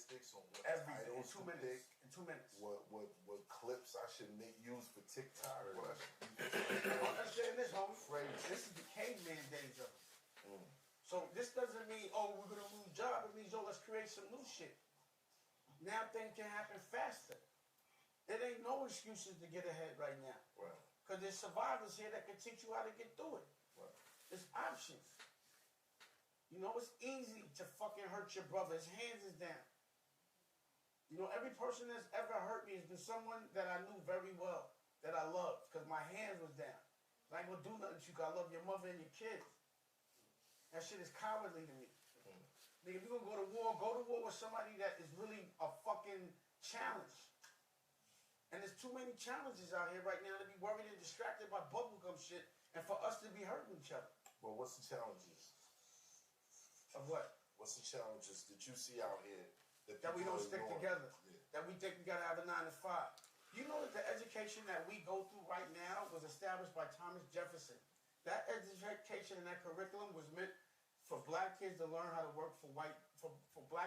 statistics on what everything in titles 2 to minutes. pick, In 2 minutes. what clips I should use for TikTok. What I should Understand this, homie. Crazy. This is the caveman days of it. So this doesn't mean, oh, we're gonna lose jobs. It means, oh, let's create some new shit. Now things can happen faster. There ain't no excuses to get ahead right now. Right. Because there's survivors here that can teach you how to get through it. Right. There's options. You know, it's easy to fucking hurt your brother. His hands is down. You know, every person that's ever hurt me has been someone that I knew very well, that I loved, because my hands was down. I ain't gonna do nothing to you, because I love your mother and your kids. That shit is cowardly to me. Nigga, if you're gonna go to war with somebody that is really a fucking challenge. And there's too many challenges out here right now to be worried and distracted by bubblegum shit and for us to be hurting each other. Well, what's the challenges? Of what? What's the challenges that you see out here that we don't stick together? Yeah. That we think we gotta have a 9 to 5. You know that the education that we go through right now was established by Thomas Jefferson. That education and that curriculum was meant for black kids to learn how to work for black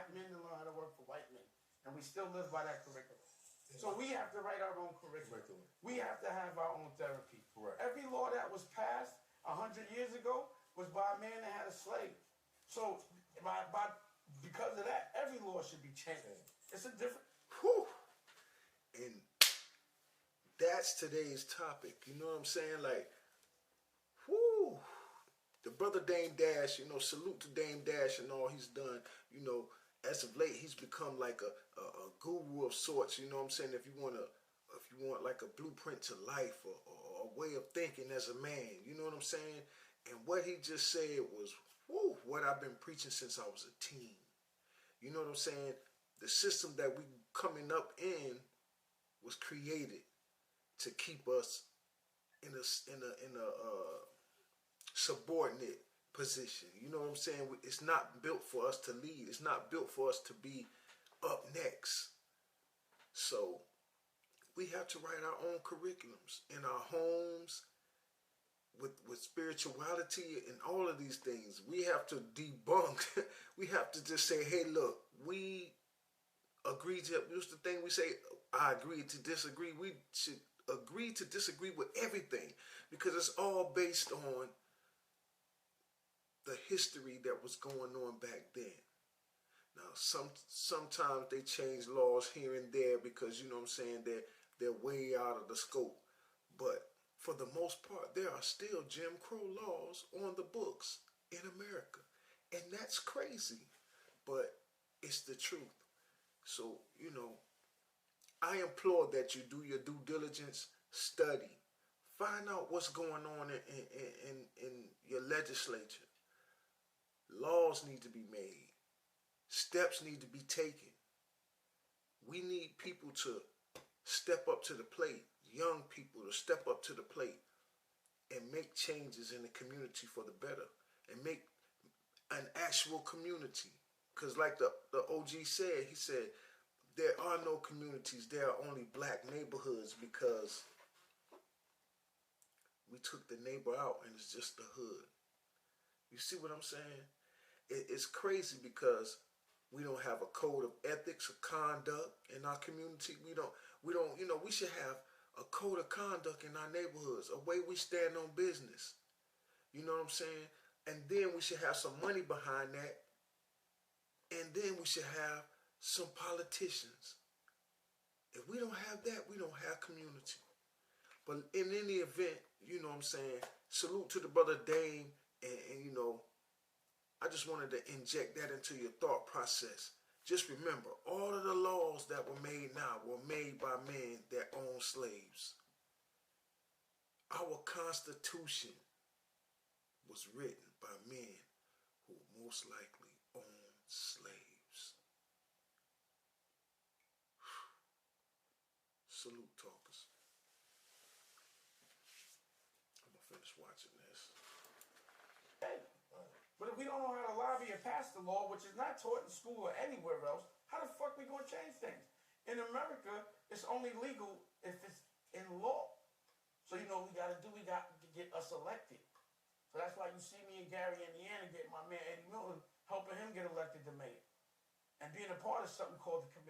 men to learn how to work for white men. And we still live by that curriculum. Yeah. So we have to write our own curriculum. We have to have our own therapy. Right. Every law that was passed 100 years ago was by a man that had a slave. So because of that, every law should be changed. It's a different... Whew. And that's today's topic. You know what I'm saying? Like, whoo. The brother Dame Dash, you know, salute to Dame Dash and all he's done. You know, as of late, he's become like a guru of sorts. You know what I'm saying? If you want like a blueprint to life or a way of thinking as a man, you know what I'm saying? And what he just said was, whoo, what I've been preaching since I was a teen. You know what I'm saying? The system that we coming up in was created to keep us in a subordinate position. You know what I'm saying? It's not built for us to lead. It's not built for us to be up next. So we have to write our own curriculums in our homes with spirituality and all of these things. We have to debunk. We have to just say, hey, look, we agree to, what's the thing we say? I agree to disagree. We should agree to disagree with everything because it's all based on the history that was going on back then. Now, sometimes they change laws here and there because, you know what I'm saying, they're way out of the scope. But for the most part, there are still Jim Crow laws on the books in America. And that's crazy, but it's the truth. So, you know, I implore that you do your due diligence, study, find out what's going on in your legislature. Laws need to be made. Steps need to be taken. We need people to step up to the plate, young people to step up to the plate and make changes in the community for the better and make an actual community. Because like the OG said, he said, there are no communities, there are only black neighborhoods because we took the neighbor out and it's just the hood. You see what I'm saying? It's crazy because we don't have a code of ethics or conduct in our community. We don't, you know, we should have a code of conduct in our neighborhoods, a way we stand on business. You know what I'm saying? And then we should have some money behind that. And then we should have some politicians. If we don't have that, we don't have community. But in any event, you know what I'm saying, salute to the brother Dame, and you know, I just wanted to inject that into your thought process. Just remember, all of the laws that were made now were made by men that owned slaves. Our Constitution was written by men who most likely owned slaves. Salute, talkers. I'm gonna finish watching this. But if we don't know how to lobby and pass the law, which is not taught in school or anywhere else, how the fuck we gonna change things? In America, it's only legal if it's in law. So you know what we got to get us elected. So that's why you see me and Gary, Indiana, getting my man Eddie Milton, helping him get elected to mayor. and being a part of something called the